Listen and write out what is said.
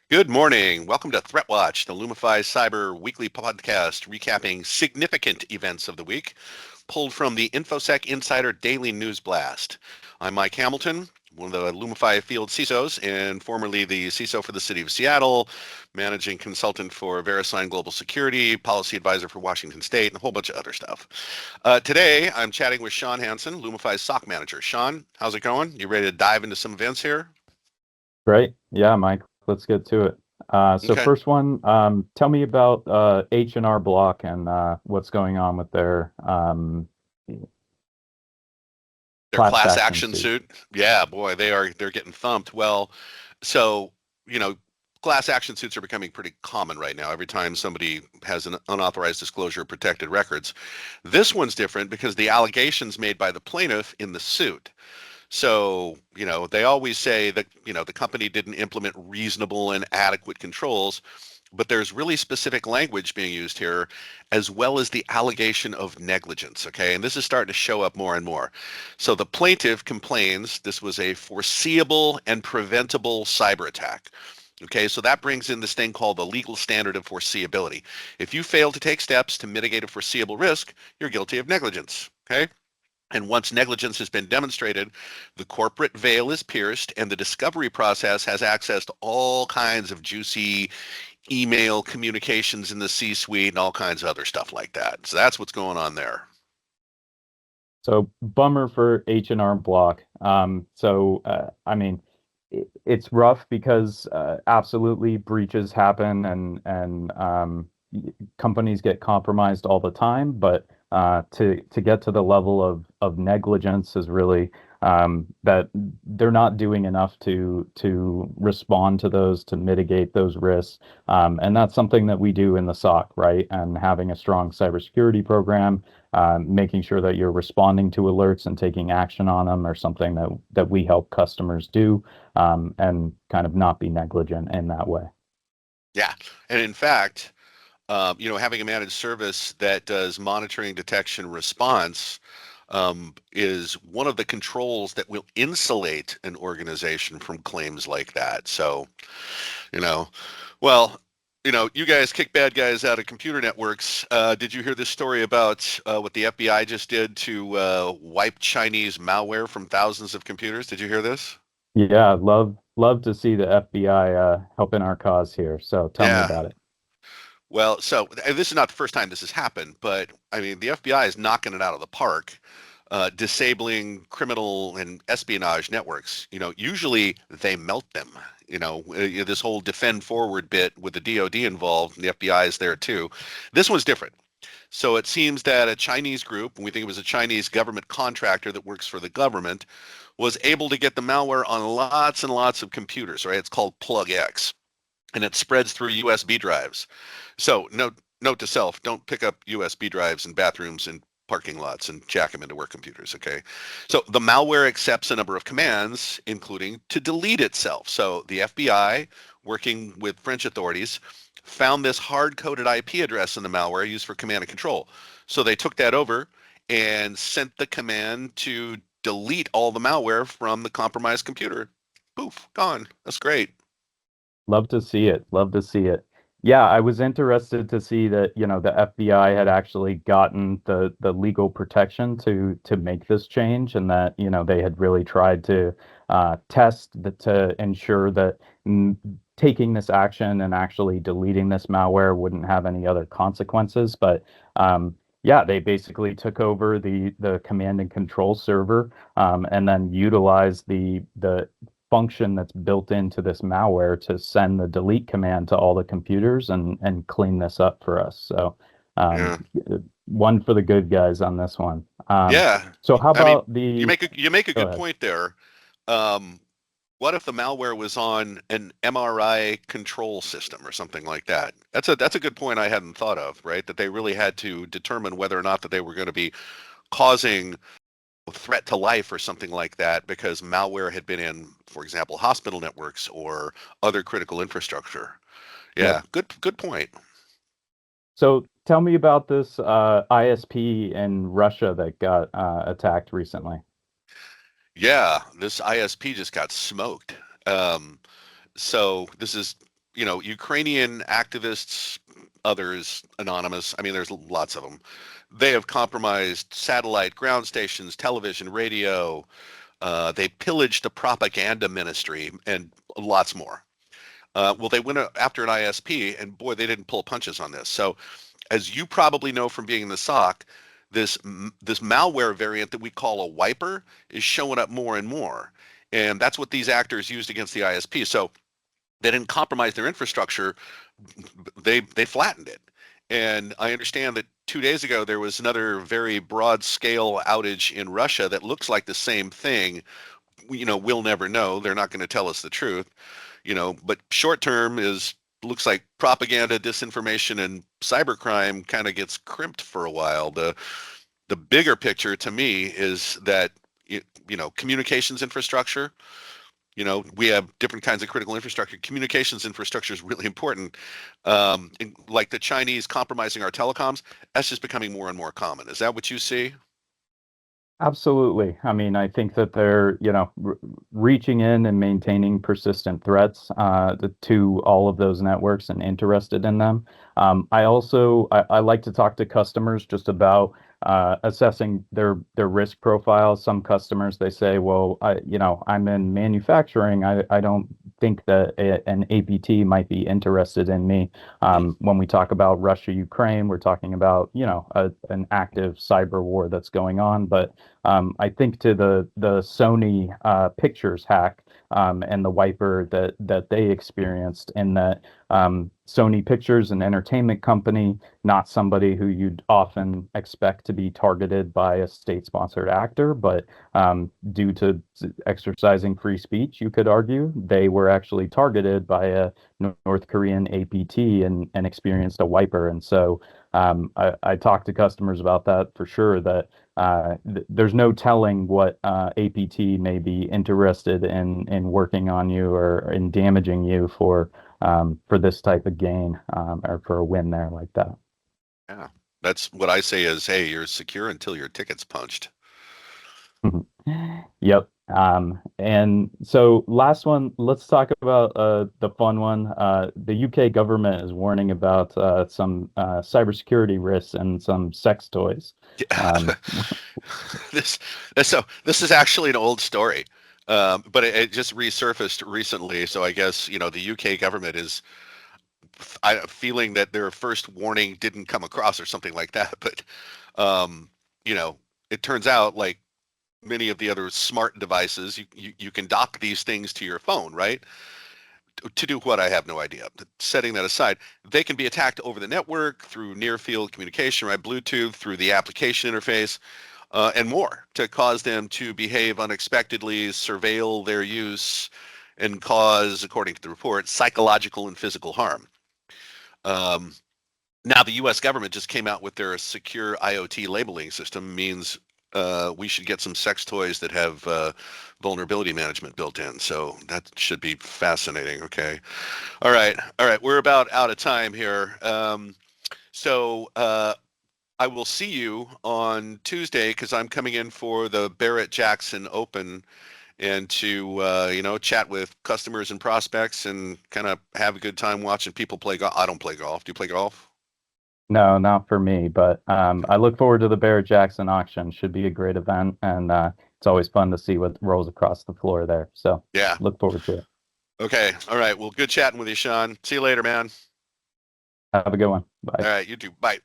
Good morning. Welcome to Threat Watch, the Lumifi Cyber weekly podcast recapping significant events of the week, pulled from the Infosec Insider Daily News Blast. I'm Mike Hamilton, one of the Lumify field CISOs and formerly the CISO for the City of Seattle, managing consultant for VeriSign Global Security, policy advisor for Washington State, and a whole bunch of other stuff. Today, I'm chatting with Sean Hansen, Lumify's SOC manager. Sean, how's it going? You ready to dive into some events here? Great. Yeah, Mike, let's get to it. So Okay. first one, tell me about H&R Block and what's going on with their Their class class action action suit. suit. Yeah, boy, they're getting thumped. Well, so, you know, class action suits are becoming pretty common right now. Every time somebody has an unauthorized disclosure of protected records. This one's different because the allegations made by the plaintiff in the suit. So, they always say that, the company didn't implement reasonable and adequate controls, but there's really specific language being used here, as well as the allegation of negligence. Okay. And this is starting to show up more and more. So the plaintiff complains this was a foreseeable and preventable cyber attack. Okay, so that brings in this thing called the legal standard of foreseeability. If you fail to take steps to mitigate a foreseeable risk, you're guilty of negligence. Okay. And once negligence has been demonstrated, the corporate veil is pierced and the discovery process has access to all kinds of juicy email communications in the C-suite and all kinds of other stuff like that. So that's what's going on there. So bummer for H&R Block. I mean, it's rough because absolutely breaches happen and companies get compromised all the time. But to get to the level of negligence is really that they're not doing enough to respond to those, to mitigate those risks. And that's something that we do in the SOC, right? And having a strong cybersecurity program, making sure that you're responding to alerts and taking action on them, are something that we help customers do, and kind of not be negligent in that way. Yeah. And in fact, having a managed service that does monitoring, detection, response is one of the controls that will insulate an organization from claims like that. So, you know, well, you guys kick bad guys out of computer networks. Did you hear this story about what the FBI just did to wipe Chinese malware from thousands of computers? Did you hear this? Yeah, love to see the FBI helping our cause here. So tell me Yeah. about it. Well, so this is not the first time this has happened, but I mean, the FBI is knocking it out of the park, disabling criminal and espionage networks. Usually they melt them. This whole defend forward bit with the DoD involved, and the FBI is there too. This one's different. So it seems that a Chinese group, and we think it was a Chinese government contractor that works for the government, was able to get the malware on lots and lots of computers, right? It's called PlugX, and it spreads through USB drives. So note to self, don't pick up USB drives in bathrooms and parking lots and jack them into work computers, okay? So the malware accepts a number of commands, including to delete itself. So the FBI, working with French authorities, found this hard-coded IP address in the malware used for command and control. So they took that over and sent the command to delete all the malware from the compromised computer. Poof, gone. That's great. Love to see it. Love to see it. Yeah, I was interested to see that, the FBI had actually gotten the legal protection to make this change, and that, they had really tried to to ensure that taking this action and actually deleting this malware wouldn't have any other consequences. But yeah, they basically took over the command and control server, and then utilized the function that's built into this malware to send the delete command to all the computers and clean this up for us. So, Yeah. um, one for the good guys on this one. Yeah. So how I mean, about you the? make a Go good ahead. point there. Um, what if the malware was on an MRI control system or something like that? That's a good point I hadn't thought of, right? That they really had to determine whether or not that they were going to be causing a threat to life or something like that because malware had been in, for example, hospital networks or other critical infrastructure. Yep. Yeah, good point. So tell me about this ISP in Russia that got attacked recently. Yeah, this ISP just got smoked. Um, So this is Ukrainian activists, others anonymous. I mean, there's lots of them. They have compromised satellite ground stations, television, radio. They pillaged the propaganda ministry and lots more. Well, they went after an ISP, and boy, they didn't pull punches on this. So, as you probably know from being in the SOC, this malware variant that we call a wiper is showing up more and more, and that's what these actors used against the ISP. So they didn't compromise their infrastructure; they flattened it. And I understand that 2 days ago there was another very broad scale outage in Russia that looks like the same thing. We'll never know. They're not going to tell us the truth. But short term looks like propaganda, disinformation, and cybercrime kind of gets crimped for a while. The bigger picture to me is that communications infrastructure. We have different kinds of critical infrastructure. Communications infrastructure is really important. Like the Chinese compromising our telecoms, that's just becoming more and more common. Is that what you see? Absolutely. I mean, I think that they're, reaching in and maintaining persistent threats to all of those networks and interested in them. I like to talk to customers just about assessing their risk profile. Some customers, they say, well, I'm in manufacturing. I don't think that an APT might be interested in me. When we talk about Russia, Ukraine, we're talking about, an active cyber war that's going on. But I think to the Sony Pictures hack and the wiper that they experienced, in that Sony Pictures, an entertainment company, not somebody who you'd often expect to be targeted by a state-sponsored actor, but due to exercising free speech, you could argue, they were actually targeted by a North Korean APT and experienced a wiper. And so I talk to customers about that for sure, that there's no telling what APT may be interested in working on you or in damaging you for this type of gain, or for a win there like that. Yeah, that's what I say is, hey, you're secure until your ticket's punched. Yep. And so last one, let's talk about the fun one. The UK government is warning about some cybersecurity risks and some sex toys. Yeah. Um, this this is actually an old story, but it just resurfaced recently. So I guess the UK government is feeling that their first warning didn't come across or something like that. But um, you know, it turns out, like many of the other smart devices, you can dock these things to your phone, right? To do what, I have no idea. But setting that aside, they can be attacked over the network through near field communication, right? Bluetooth, through the application interface, and more, to cause them to behave unexpectedly, surveil their use, and cause, according to the report, psychological and physical harm. Um, Now, the U.S. government just came out with their secure IoT labeling system. Means we should get some sex toys that have vulnerability management built in. So that should be fascinating. Okay. All right. We're about out of time here. So I will see you on Tuesday, because I'm coming in for the Barrett-Jackson Open, and to chat with customers and prospects and kind of have a good time watching people play golf. I don't play golf. Do you play golf? no, not for me, but I look forward to the Barrett-Jackson auction. Should be a great event, and it's always fun to see what rolls across the floor there. So Yeah. look forward to it. Okay. All right. Well, good chatting with you, Sean. See you later, man. Have a good one. All Bye. right. You too. Bye.